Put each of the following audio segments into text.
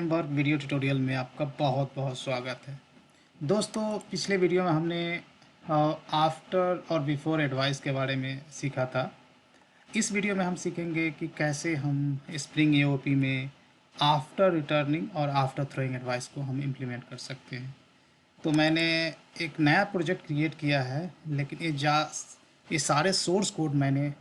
Framework video tutorial में आपका बहुत बहुत स्वागत है। दोस्तों, पिछले वीडियो में हमने आफ्टर और बिफोर एडवाइस के बारे में सीखा था। इस वीडियो में हम सीखेंगे कि कैसे हम स्प्रिंग एओपी में आफ्टर रिटर्निंग और आफ्टर थ्रोइंग एडवाइस को हम इम्प्लीमेंट कर सकते हैं। तो मैंने एक नया प्रोजेक्ट क्रिएट किया है, लेकिन ये सारे सोर्स कोड मैंने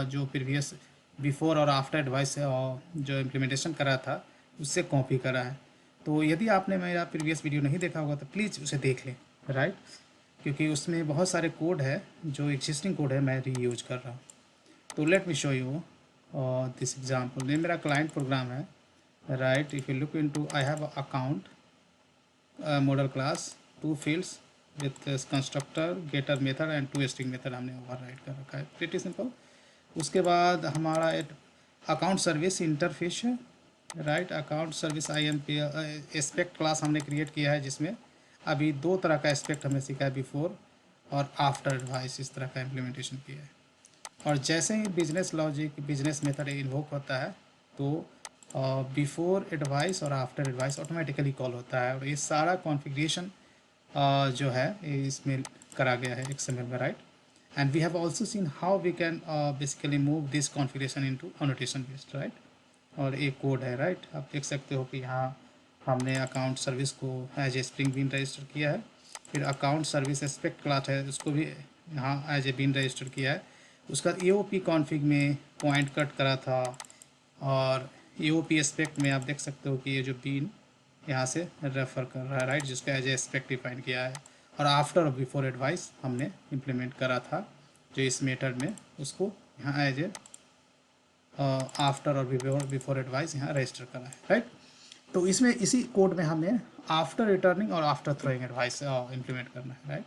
जो प्रीवियस बिफोर और आफ्टर एडवाइस जो इम्प्लीमेंटेशन करा था उससे कॉपी करा है। तो यदि आपने मेरा प्रीवियस वीडियो नहीं देखा होगा तो प्लीज़ उसे देख लें, राइट, क्योंकि उसमें बहुत सारे कोड है जो एग्जिस्टिंग कोड है, मैं रीयूज कर रहा हूँ। तो let me show you this example. ये मेरा क्लाइंट प्रोग्राम है, right. If you look into, I have account model class, 2 fields with constructor, getter method and 2 string method हमने ओवरराइड कर रखा है। Pretty simple. उसके बाद हमारा एक अकाउंट सर्विस इंटरफेस है, right. Account service IMP aspect class हमने क्रिएट किया है, जिसमें अभी 2 तरह का एस्पेक्ट हमने सीखा है, बिफोर और आफ्टर एडवाइस, इस तरह का इम्प्लीमेंटेशन किया है। और जैसे ही business logic, business method invoke होता है तो बिफोर एडवाइस और आफ्टर एडवाइस ऑटोमेटिकली कॉल होता है। और ये सारा कॉन्फ़िगरेशन जो है ये इसमें करा गया है XML में, right. And we have also seen how we can basically move this configuration into annotation based, right. और एक कोड है, राइट। आप देख सकते हो कि यहाँ हमने अकाउंट सर्विस को as a spring bean register किया है। फिर अकाउंट सर्विस एस्पेक्ट क्लास है, उसको भी यहाँ एज ए बीन रजिस्टर किया है। उसका AOP कॉन्फ़िग में पॉइंट कट करा था। और AOP एस्पेक्ट में आप देख सकते हो कि ये जो बीन यहाँ से रेफ़र कर रहा है, राइट, जिसका एज ए एस्पेक्ट डिफाइन किया है। और आफ्टर और बिफोर एडवाइस हमने इम्प्लीमेंट करा था, जो इस मेथड में उसको यहाँ एज ए आफ्टर और बिफोर एडवाइस यहाँ रजिस्टर करा है, राइट। तो इसमें इसी कोड में हमने आफ्टर रिटर्निंग और आफ्टर थ्रोइंग एडवाइस इम्प्लीमेंट करना है, राइट।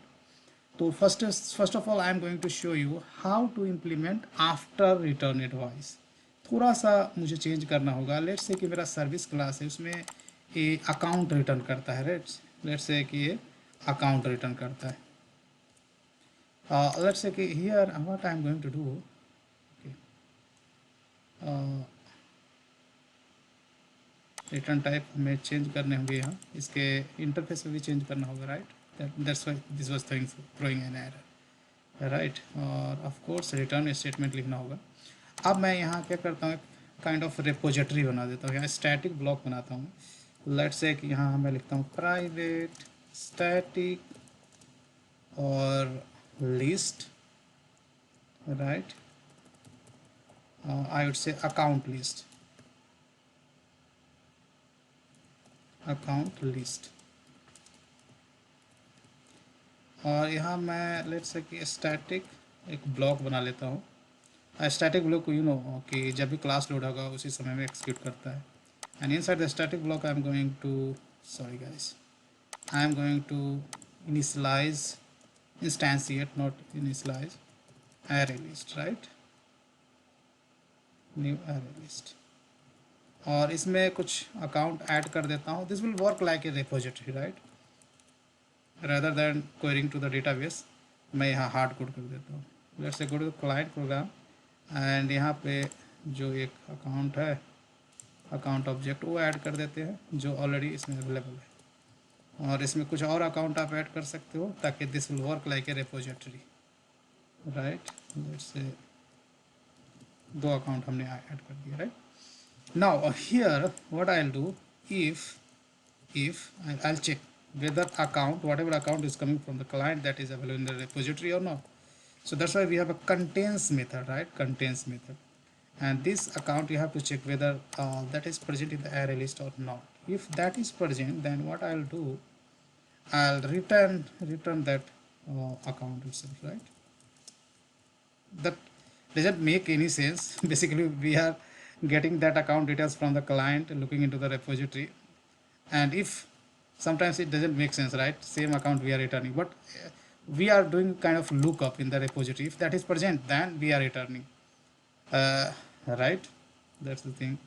तो first of all I am going to show you how to implement after return advice. थोड़ा सा मुझे चेंज करना होगा। लेट्स से कि मेरा सर्विस क्लास है, उसमें ये अकाउंट रिटर्न करता है, राइट। लेट्स से कि ये अकाउंट रिटर्न करता है। लेट्स से कि here what I am going to do, return type हमें चेंज करने होंगे। यहाँ इसके इंटरफेस में भी चेंज करना होगा, right. That's why this was throwing an error, right. और ऑफ कोर्स रिटर्न स्टेटमेंट लिखना होगा। अब मैं यहाँ क्या करता हूँ, काइंड ऑफ रिपोजिटरी बना देता हूँ। यहाँ स्टैटिक ब्लॉक बनाता हूँ। लेट्स से कि यहाँ मैं लिखता हूँ प्राइवेट स्टैटिक और list, right. I would say account list, account list. और यहाँ मैं लेट्स से कि स्टैटिक एक ब्लॉक बना लेता हूँ। स्टैटिक ब्लॉक को कि जब भी क्लास लोड होगा उसी समय में एक्सिक्यूट करता है। And inside the static block I am going to, sorry guys, I am going to initialize, instantiate not initialize, array list, right, new array list। और इसमें कुछ अकाउंट ऐड कर देता हूँ। This will work like a repository, right, rather than querying to the database। मैं यहाँ hard code कर देता हूँ। Let's say go to client program and यहाँ पे जो एक अकाउंट है, अकाउंट ऑब्जेक्ट, वो ऐड कर देते हैं जो ऑलरेडी इसमें अवेलेबल है। और इसमें कुछ और अकाउंट आप ऐड कर सकते हो ताकि this will work like a repository, right. Let's say 2 account हमने ऐड कर दिया, right. Now here what I will do, if I'll check whether account, whatever account is coming from the client, that is available in the repository or not. So that's why we have a contains method, right, contains method. And this account you have to check whether that is present in the array list or not. If that is present, then what I'll do, I'll return that account itself, right. That doesn't make any sense. Basically we are getting that account details from the client, looking into the repository. And if sometimes it doesn't make sense, right, same account we are returning, but we are doing kind of lookup in the repository. If that is present, then we are returning, right, that's the thing.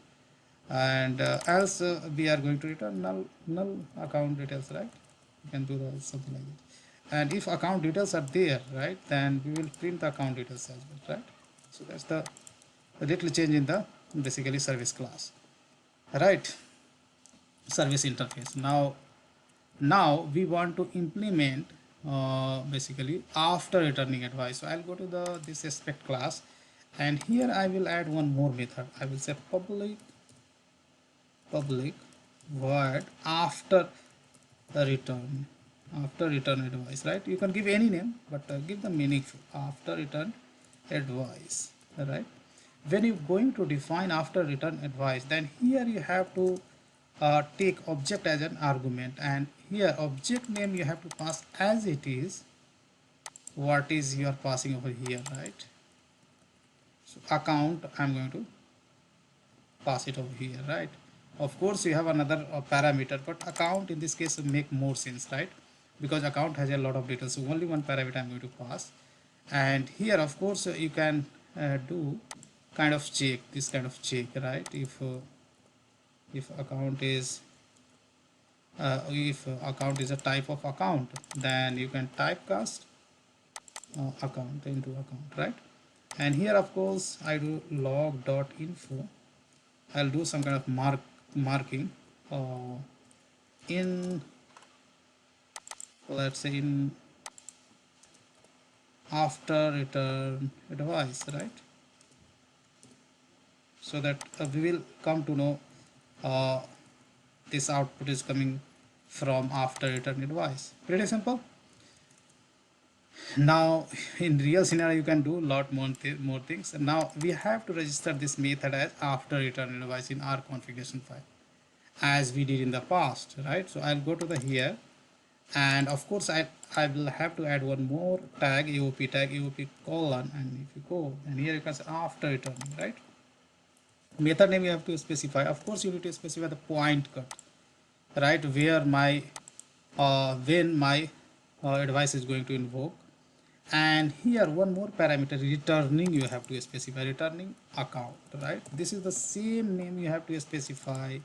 And else we are going to return null account details, right. You can do that, something like that. And if account details are there, right, then we will print the account details as well, right. So that's the little change in the basically service class, right. service interface. Now we want to implement basically after returning advice. So I'll go to the this aspect class, and here I will add one more method. I will say public void return after return advice, right? You can give any name, but give the meaningful after return advice, right? When you're going to define after return advice, then here you have to take object as an argument, and here object name you have to pass as it is what is you are passing over here, right? So account I'm going to pass it over here, right? Of course you have another parameter, but account in this case will make more sense, right? Because account has a lot of data, so only one parameter I'm going to pass. And here of course you can do kind of check, this kind of check, right? If account is if account is a type of account, then you can typecast account into account, right? And here of course I do log.info. I'll do some kind of marking in, let's say, in after return advice, right? So that we will come to know this output is coming from after return advice. Pretty simple. Now in real scenario you can do a lot more things. And now we have to register this method as after return advice in our configuration file as we did in the past, right? So I'll go to the here, and of course I will have to add one more tag, AOP tag, AOP colon, and if you go and here you can say after returning, right? Method name you have to specify. Of course you need to specify the point cut, right, where my when my advice is going to invoke. And here one more parameter, returning, you have to specify returning account, right? This is the same name you have to specify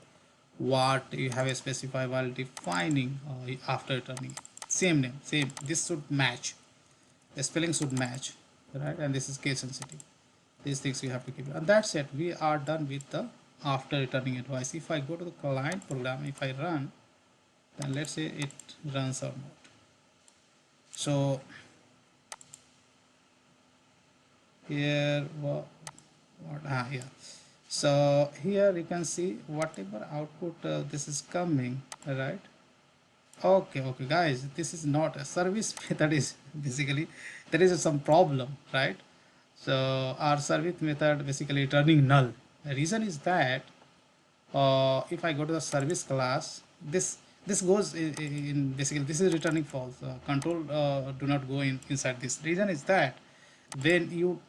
what you have specified while defining after returning. Same name, same, this should match, the spelling should match, right? And this is case sensitive. These things you have to keep, and that's it. We are done with the after returning advice. If I go to the client program, if I run, then let's say it runs or not. So here yeah, so here you can see whatever output this is coming, right? Okay guys, this is not a service method, is basically there is some problem, right? So our service method basically returning null. The reason is that if I go to the service class, this goes in basically this is returning false. Control do not go inside this. Reason is that when you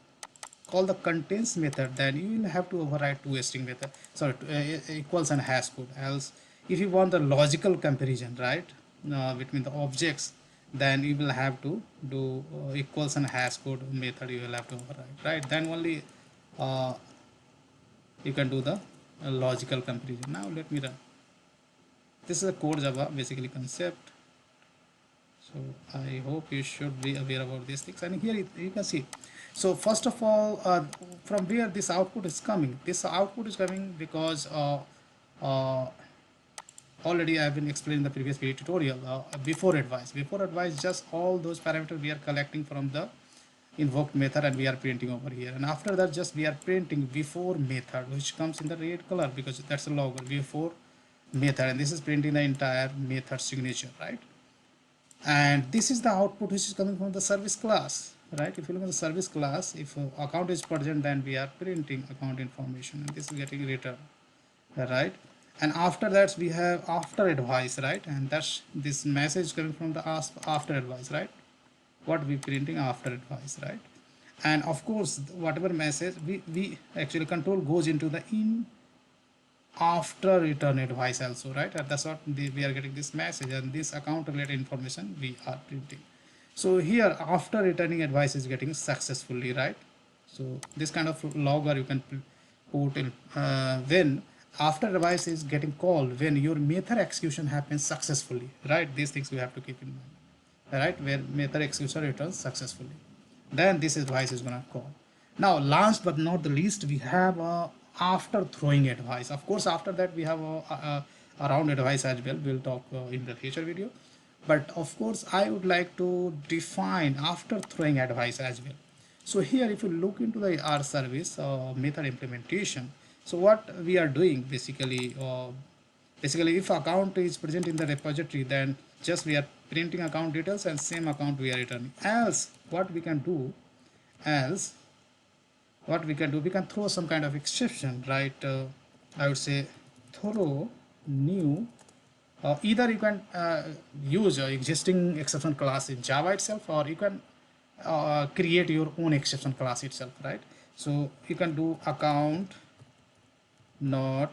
call the contains method, then you will have to override two string method, sorry, equals and hash code. Else if you want the logical comparison, right, between the objects, then you will have to do equals and hash code method you will have to override, right? Then only you can do the logical comparison. Now let me run. This is a core Java basically concept, so I hope you should be aware about these things. And here you can see, so first of all, from where this output is coming, this output is coming because already I have been explaining the previous video tutorial, before advice, just all those parameters we are collecting from the invoked method and we are printing over here. And after that just we are printing before method, which comes in the red color because that's a logger before method, and this is printing the entire method signature, right? And this is the output which is coming from the service class, right? If you look at the service class, if account is present, then we are printing account information, and this is getting returned, right? And after that we have after advice, right? And that's this message coming from the after advice, right? What we printing after advice, right? And of course whatever message we actually control goes into the in after return advice also, right? And that's what we are getting this message, and this account related information we are printing. So here after returning advice is getting successfully, right? So this kind of logger you can put in when after advice is getting called, when your method execution happens successfully, right? These things we have to keep in mind, right? Where method execution returns successfully, then this advice is gonna call. Now last but not the least, we have after throwing advice. Of course after that we have around advice as well. We'll talk in the future video. But of course, I would like to define after throwing advice as well. So here, if you look into the R service method implementation, so what we are doing basically if account is present in the repository, then just we are printing account details and same account we are returning. Else what we can do, else what we can do, we can throw some kind of exception, right? I would say throw new, either you can use existing exception class in Java itself, or you can create your own exception class itself, right? So you can do account not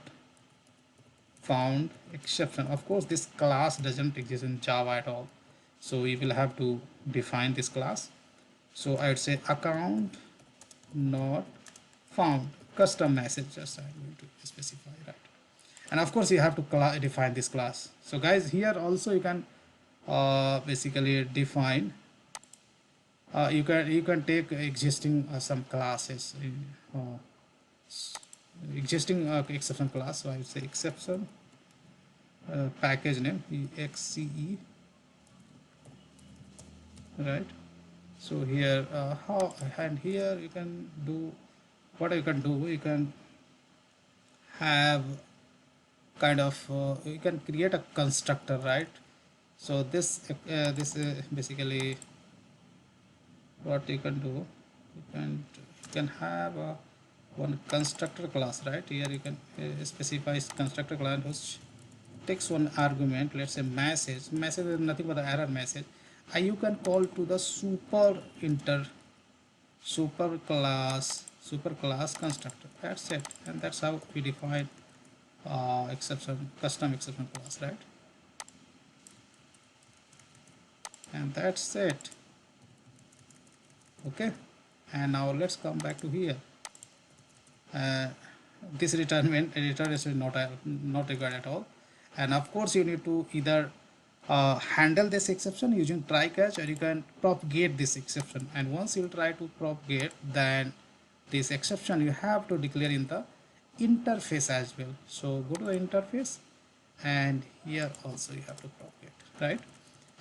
found exception. Of course, this class doesn't exist in Java at all, so we will have to define this class. So I would say account not found custom message, just I'm going to specify, right? And of course you have to define this class. So guys, here also you can basically define, you can take existing some classes in existing exception class. So I would say exception package name exe, right? So here how, and here you can do what you can do, you can have kind of you can create a constructor, right? So this basically what you can do, you can have one constructor class, right? Here you can specify constructor class which takes one argument, let's say message is nothing but the error message. You can call to the super class constructor. That's it, and that's how we define custom exception class, right? And that's it. Okay, and now let's come back to here. This return is not required at all. And of course you need to either handle this exception using try catch, or you can propagate this exception. And once you try to propagate, then this exception you have to declare in the interface as well. So go to the interface, and here also you have to propagate, right?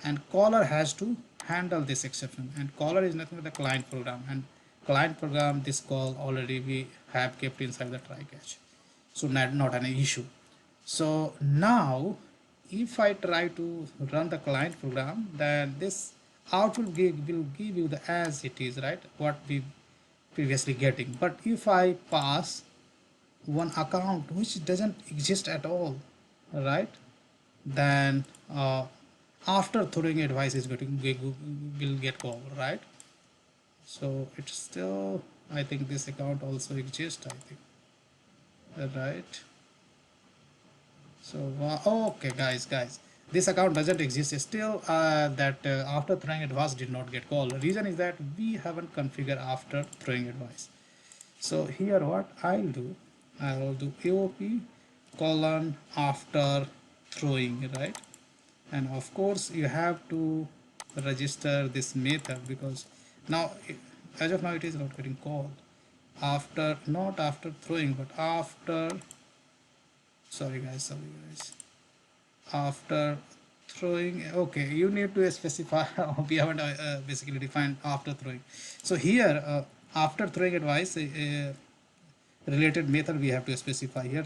And caller has to handle this exception, and caller is nothing but the client program, and client program, this call already we have kept inside the try catch, so not an issue. So now if I try to run the client program, then this output will give you the as it is, right, what we previously getting. But if I pass one account which doesn't exist at all, right, then after throwing advice is will get called, right? So it's still, I think this account also exists, I think, right? So okay guys, this account doesn't exist still, that after throwing advice did not get called. The reason is that we haven't configured after throwing advice. So here what I'll do, I will do AOP colon after throwing, right? And of course you have to register this method, because now as of now it is not getting called after, not after throwing, but after, sorry guys, after throwing. Okay, you need to specify we haven't basically defined after throwing. So here after throwing advice related method we have to specify here,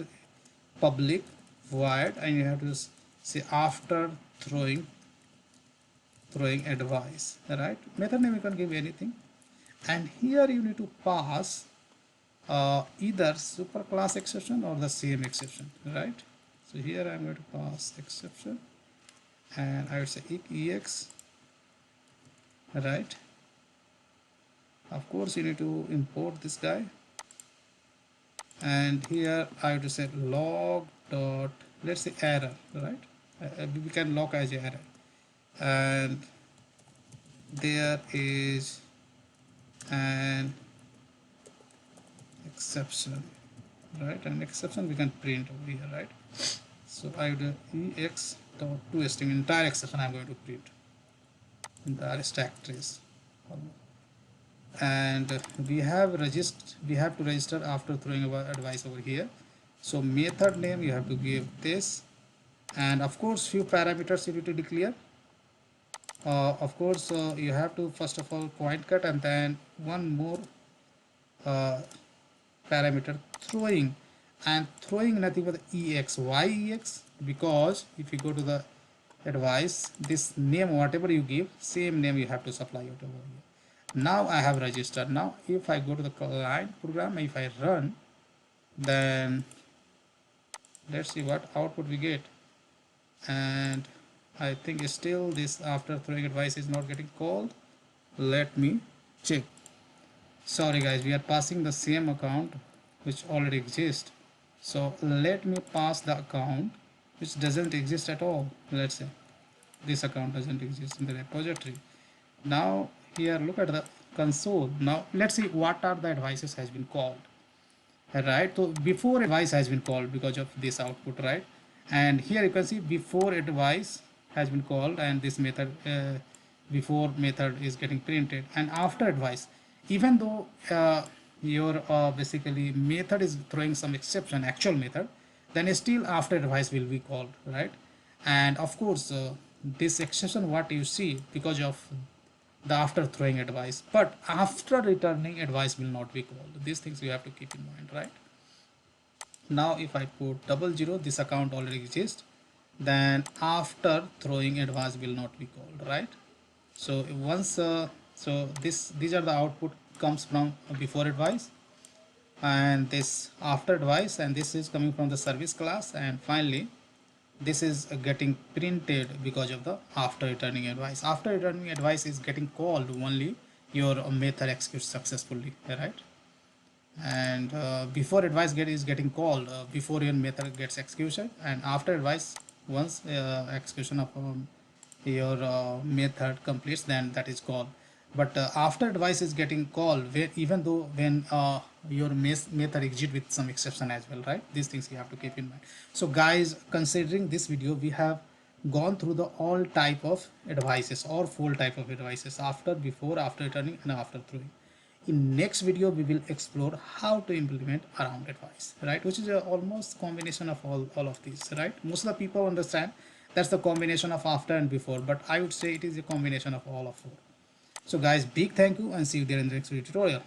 public void, and you have to say after throwing advice, right? Method name you can give anything, and here you need to pass either superclass exception or the same exception, right? So here I'm going to pass exception, and I would say ex, right? Of course you need to import this guy, and here I would say log dot, let's say error, right? We can log as error, and there is an exception, right? An exception we can print over here, right? So I would ex dot to string, entire exception I'm going to print, entire stack trace. And we have to register after throwing advice over here. So method name you have to give this, And of course few parameters you need to declare. Of course you have to first of all point cut, and then one more uh, parameter throwing, and throwing nothing but ex. Why ex? Because if you go to the advice, this name whatever you give, same name you have to supply it over here. Now I have registered. Now if I go to the client program, if I run, then let's see what output we get. And I think still this after throwing advice is not getting called. Let me check. Sorry guys, we are passing the same account which already exists. So let me pass the account which doesn't exist at all. Let's say this account doesn't exist in the repository. Now here look at the console. Now let's see what are the advices has been called. Right, so before advice has been called because of this output, right? And here you can see before advice has been called, and this method before method is getting printed. And after advice, even though your basically method is throwing some exception, actual method, then still after advice will be called, right? And of course this exception what you see because of the after throwing advice, but after returning advice will not be called. These things you have to keep in mind, right? Now if I put 00, this account already exists, then after throwing advice will not be called, right? So once so these are the output comes from before advice, and this after advice, and this is coming from the service class, and finally this is getting printed because of the after returning advice. After returning advice is getting called only your method executes successfully, right? And before advice is getting called before your method gets execution, and after advice once execution of your method completes, then that is called. But after advice is getting called even though when your method exit with some exception as well, right? These things you have to keep in mind. So guys, considering this video, we have gone through the all type of advices or full type of advices: after, before, after returning, and after throwing. In next video we will explore how to implement around advice, right? Which is a almost combination of all of these, right? Most of the people understand that's the combination of after and before, but I would say it is a combination of all of four. So guys, big thank you, and see you there in the next video tutorial.